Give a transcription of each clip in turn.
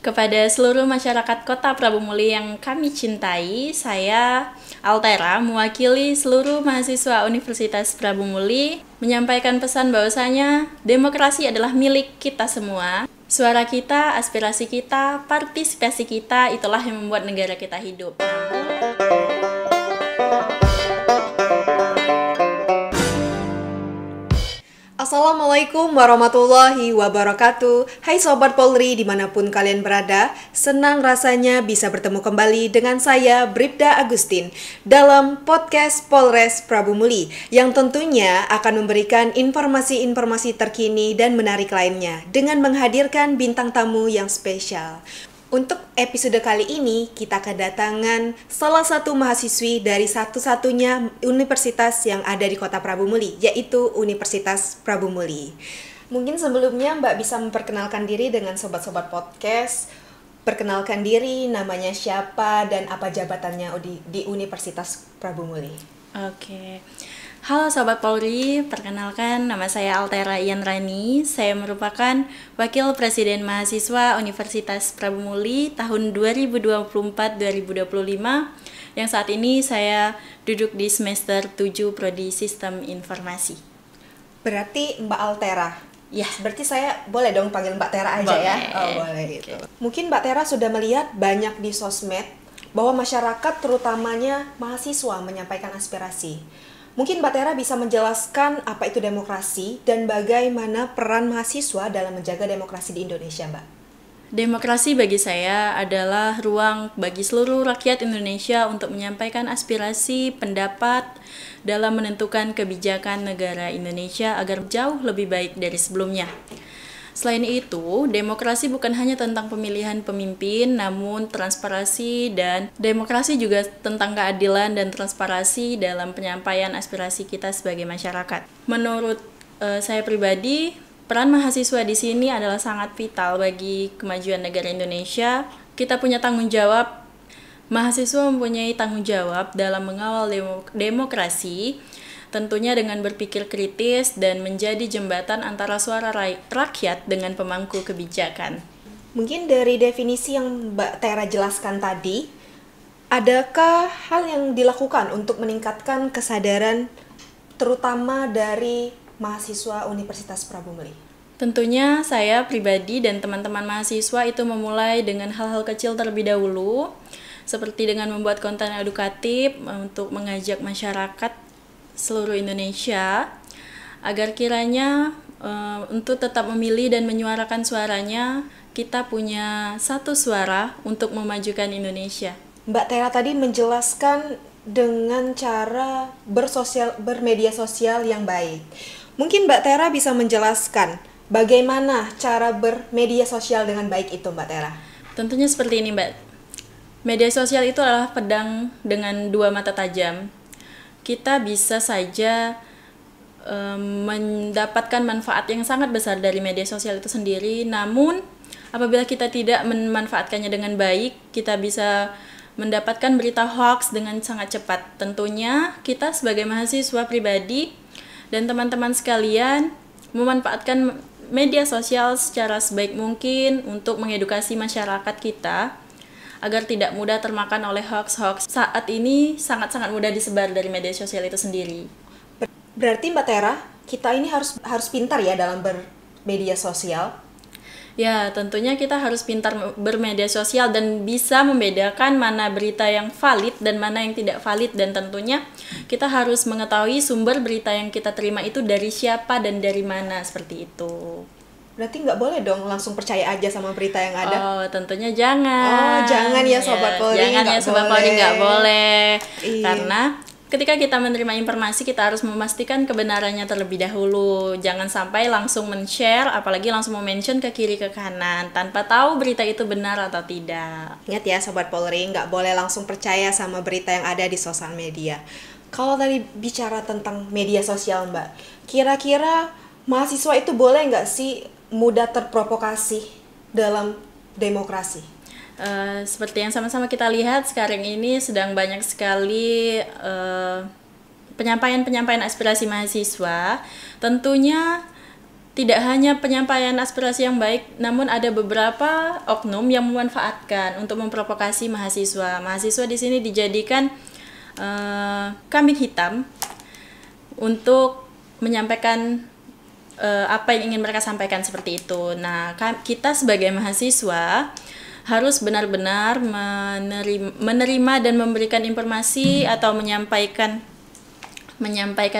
Kepada seluruh masyarakat Kota Prabu Muli yang kami cintai, saya Altera mewakili seluruh mahasiswa Universitas Prabu Muli menyampaikan pesan bahwasanya demokrasi adalah milik kita semua. Suara kita, aspirasi kita, partisipasi kita, itulah yang membuat negara kita hidup. Assalamualaikum warahmatullahi wabarakatuh. Hai Sobat Polri dimanapun kalian berada, senang rasanya bisa bertemu kembali dengan saya Bribda Agustin dalam podcast Polres Prabu Muli yang tentunya akan memberikan informasi-informasi terkini dan menarik lainnya dengan menghadirkan bintang tamu yang spesial. Untuk episode kali ini, kita kedatangan salah satu mahasiswi dari satu-satunya universitas yang ada di Kota Prabu Muli, yaitu Universitas Prabu Muli. Mungkin sebelumnya Mbak bisa memperkenalkan diri dengan sobat-sobat podcast. Perkenalkan diri, namanya siapa, dan apa jabatannya di Universitas Prabu Muli. Oke. Halo Sobat Polri, perkenalkan nama saya Altera Ianrani. Saya merupakan Wakil Presiden Mahasiswa Universitas Prabu Muli tahun 2024-2025 yang saat ini saya duduk di semester 7 Prodi Sistem Informasi. Berarti Mbak Altera? Ya. Berarti saya boleh dong panggil Mbak Tera aja. Boleh. Ya? Oh boleh gitu. Okay. Mungkin Mbak Tera sudah melihat banyak di sosmed bahwa masyarakat terutamanya mahasiswa menyampaikan aspirasi. Mungkin Mbak Tera bisa menjelaskan apa itu demokrasi dan bagaimana peran mahasiswa dalam menjaga demokrasi di Indonesia, Mbak. Demokrasi bagi saya adalah ruang bagi seluruh rakyat Indonesia untuk menyampaikan aspirasi, pendapat dalam menentukan kebijakan negara Indonesia agar jauh lebih baik dari sebelumnya. Selain itu, demokrasi bukan hanya tentang pemilihan pemimpin, namun transparansi dan demokrasi juga tentang keadilan dan transparansi dalam penyampaian aspirasi kita sebagai masyarakat. Menurut saya pribadi, peran mahasiswa di sini adalah sangat vital bagi kemajuan negara Indonesia. Kita punya tanggung jawab, mahasiswa mempunyai tanggung jawab dalam mengawal demokrasi, tentunya dengan berpikir kritis dan menjadi jembatan antara suara rakyat dengan pemangku kebijakan. Mungkin dari definisi yang Mbak Tera jelaskan tadi, adakah hal yang dilakukan untuk meningkatkan kesadaran terutama dari mahasiswa Universitas Prabu Muli? Tentunya saya pribadi dan teman-teman mahasiswa itu memulai dengan hal-hal kecil terlebih dahulu, seperti dengan membuat konten edukatif untuk mengajak masyarakat seluruh Indonesia agar kiranya untuk tetap memilih dan menyuarakan suaranya, kita punya satu suara untuk memajukan Indonesia. Mbak Tera tadi menjelaskan dengan cara bermedia sosial yang baik. Mungkin Mbak Tera bisa menjelaskan bagaimana cara bermedia sosial dengan baik itu, Mbak Tera? Tentunya seperti ini, Mbak. Media sosial itu adalah pedang dengan dua mata tajam. Kita bisa saja mendapatkan manfaat yang sangat besar dari media sosial itu sendiri, namun apabila kita tidak memanfaatkannya dengan baik, kita bisa mendapatkan berita hoax dengan sangat cepat. Tentunya kita sebagai mahasiswa pribadi dan teman-teman sekalian memanfaatkan media sosial secara sebaik mungkin untuk mengedukasi masyarakat kita agar tidak mudah termakan oleh hoax-hoax. Saat ini sangat-sangat mudah disebar dari media sosial itu sendiri. Berarti Mbak Tera, kita ini harus pintar ya dalam bermedia sosial? Ya, tentunya kita harus pintar bermedia sosial dan bisa membedakan mana berita yang valid dan mana yang tidak valid. Dan tentunya kita harus mengetahui sumber berita yang kita terima itu dari siapa dan dari mana, seperti itu. Berarti nggak boleh dong langsung percaya aja sama berita yang ada? Oh, tentunya jangan. Oh, jangan ya Sobat Polri, jangan ya Sobat Polri, nggak boleh. Iya. Karena ketika kita menerima informasi, kita harus memastikan kebenarannya terlebih dahulu. Jangan sampai langsung men-share, apalagi langsung mention ke kiri ke kanan, tanpa tahu berita itu benar atau tidak. Ingat ya Sobat Polri, nggak boleh langsung percaya sama berita yang ada di sosial media. Kalau tadi bicara tentang media sosial Mbak, kira-kira mahasiswa itu boleh nggak sih mudah terprovokasi dalam demokrasi? Seperti yang sama-sama kita lihat sekarang ini sedang banyak sekali penyampaian aspirasi mahasiswa. Tentunya tidak hanya penyampaian aspirasi yang baik, namun ada beberapa oknum yang memanfaatkan untuk memprovokasi mahasiswa. Mahasiswa di sini dijadikan kambing hitam untuk menyampaikan apa yang ingin mereka sampaikan seperti itu. Nah, kita sebagai mahasiswa harus benar-benar menerima dan memberikan informasi atau menyampaikan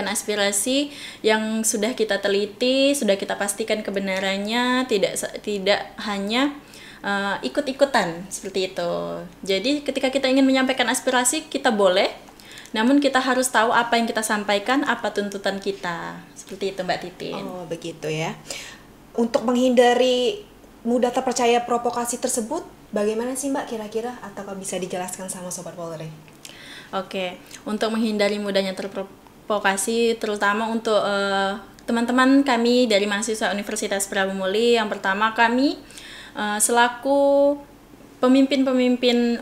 aspirasi yang sudah kita teliti, sudah kita pastikan kebenarannya, tidak hanya ikut-ikutan seperti itu. Jadi ketika kita ingin menyampaikan aspirasi, kita boleh, namun kita harus tahu apa yang kita sampaikan, apa tuntutan kita. Seperti itu, Mbak Titin. Oh, begitu ya. Untuk menghindari mudah terpercaya provokasi tersebut, bagaimana sih Mbak kira-kira? Ataukah bisa dijelaskan sama Sobat Polri? Oke, untuk menghindari mudahnya terprovokasi, terutama untuk teman-teman kami dari mahasiswa Universitas Prabu Muli, yang pertama kami selaku pemimpin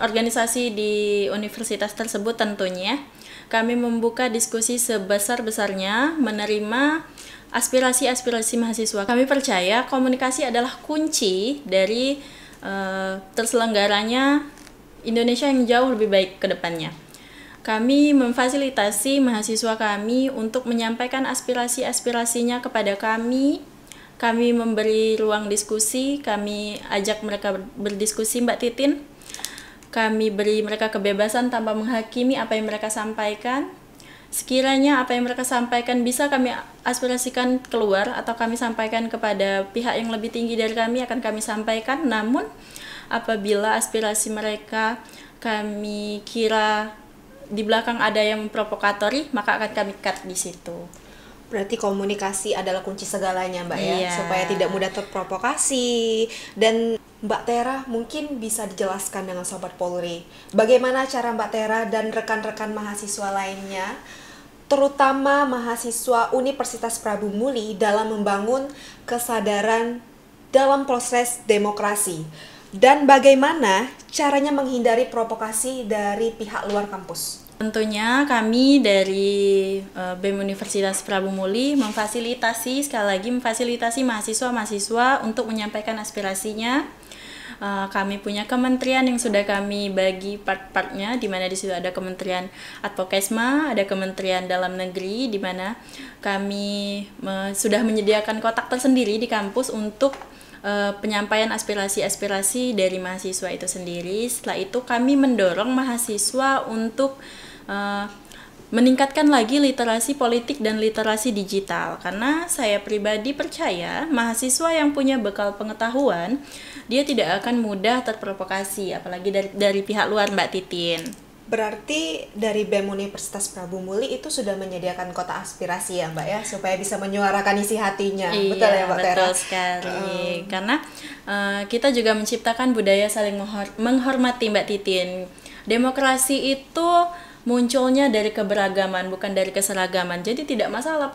organisasi di universitas tersebut tentunya, kami membuka diskusi sebesar-besarnya menerima aspirasi-aspirasi mahasiswa. Kami percaya komunikasi adalah kunci dari terselenggaranya Indonesia yang jauh lebih baik ke depannya. Kami memfasilitasi mahasiswa kami untuk menyampaikan aspirasi-aspirasinya kepada kami. Kami memberi ruang diskusi, kami ajak mereka berdiskusi, Mbak Titin. Kami beri mereka kebebasan tanpa menghakimi apa yang mereka sampaikan. Sekiranya apa yang mereka sampaikan bisa kami aspirasikan keluar atau kami sampaikan kepada pihak yang lebih tinggi dari kami, akan kami sampaikan. Namun apabila aspirasi mereka kami kira di belakang ada yang memprovokatori, maka akan kami cut di situ. Berarti komunikasi adalah kunci segalanya, Mbak, ya, Iya. supaya tidak mudah terprovokasi. Dan Mbak Tera mungkin bisa dijelaskan dengan Sobat Polri, bagaimana cara Mbak Tera dan rekan-rekan mahasiswa lainnya, terutama mahasiswa Universitas Prabu Muli, dalam membangun kesadaran dalam proses demokrasi, dan bagaimana caranya menghindari provokasi dari pihak luar kampus. Tentunya kami dari BEM Universitas Prabu Muli memfasilitasi mahasiswa-mahasiswa untuk menyampaikan aspirasinya. Kami punya kementerian yang sudah kami bagi part-partnya, di mana di situ ada Kementerian Advokesma, ada Kementerian Dalam Negeri, di mana kami sudah menyediakan kotak tersendiri di kampus untuk penyampaian aspirasi-aspirasi dari mahasiswa itu sendiri. Setelah itu kami mendorong mahasiswa untuk meningkatkan lagi literasi politik dan literasi digital, karena saya pribadi percaya mahasiswa yang punya bekal pengetahuan dia tidak akan mudah terprovokasi, apalagi dari pihak luar, Mbak Titin. Berarti dari BEM Universitas Prabu Muli itu sudah menyediakan kotak aspirasi ya, Mbak, ya, supaya bisa menyuarakan isi hatinya. Iya, betul ya, Mbak Tera? Betul sekali. Karena kita juga menciptakan budaya saling menghormati, Mbak Titin. Demokrasi itu munculnya dari keberagaman, bukan dari keseragaman. Jadi tidak masalah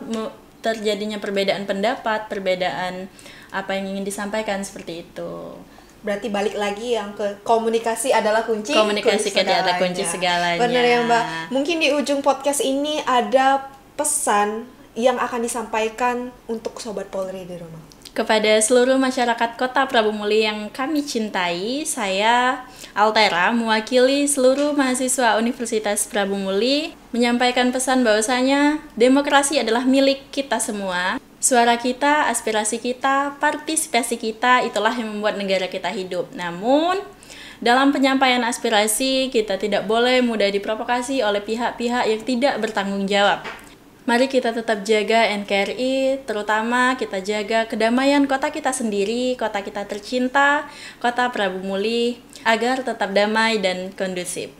terjadinya perbedaan pendapat, perbedaan apa yang ingin disampaikan, seperti itu. Berarti balik lagi yang ke komunikasi adalah kunci. Komunikasi adalah kunci segalanya. Benar ya, Mbak. Mungkin di ujung podcast ini ada pesan yang akan disampaikan untuk Sobat Polri di rumah. Kepada seluruh masyarakat Kota Prabu Muli yang kami cintai, saya Altera mewakili seluruh mahasiswa Universitas Prabu Muli menyampaikan pesan bahwasanya demokrasi adalah milik kita semua. Suara kita, aspirasi kita, partisipasi kita, itulah yang membuat negara kita hidup. Namun, dalam penyampaian aspirasi, kita tidak boleh mudah diprovokasi oleh pihak-pihak yang tidak bertanggung jawab. Mari kita tetap jaga NKRI, terutama kita jaga kedamaian kota kita sendiri, kota kita tercinta, Kota Prabu Muli, agar tetap damai dan kondusif.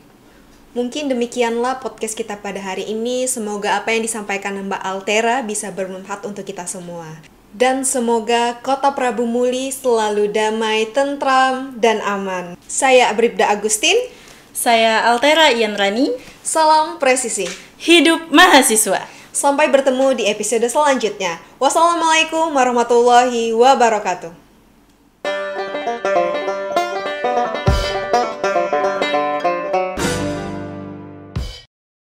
Mungkin demikianlah podcast kita pada hari ini. Semoga apa yang disampaikan Mbak Altera bisa bermanfaat untuk kita semua. Dan semoga Kota Prabu Muli selalu damai, tentram, dan aman. Saya Bribda Agustin. Saya Altera Ian Rani. Salam presisi. Hidup mahasiswa. Sampai bertemu di episode selanjutnya. Wassalamualaikum warahmatullahi wabarakatuh.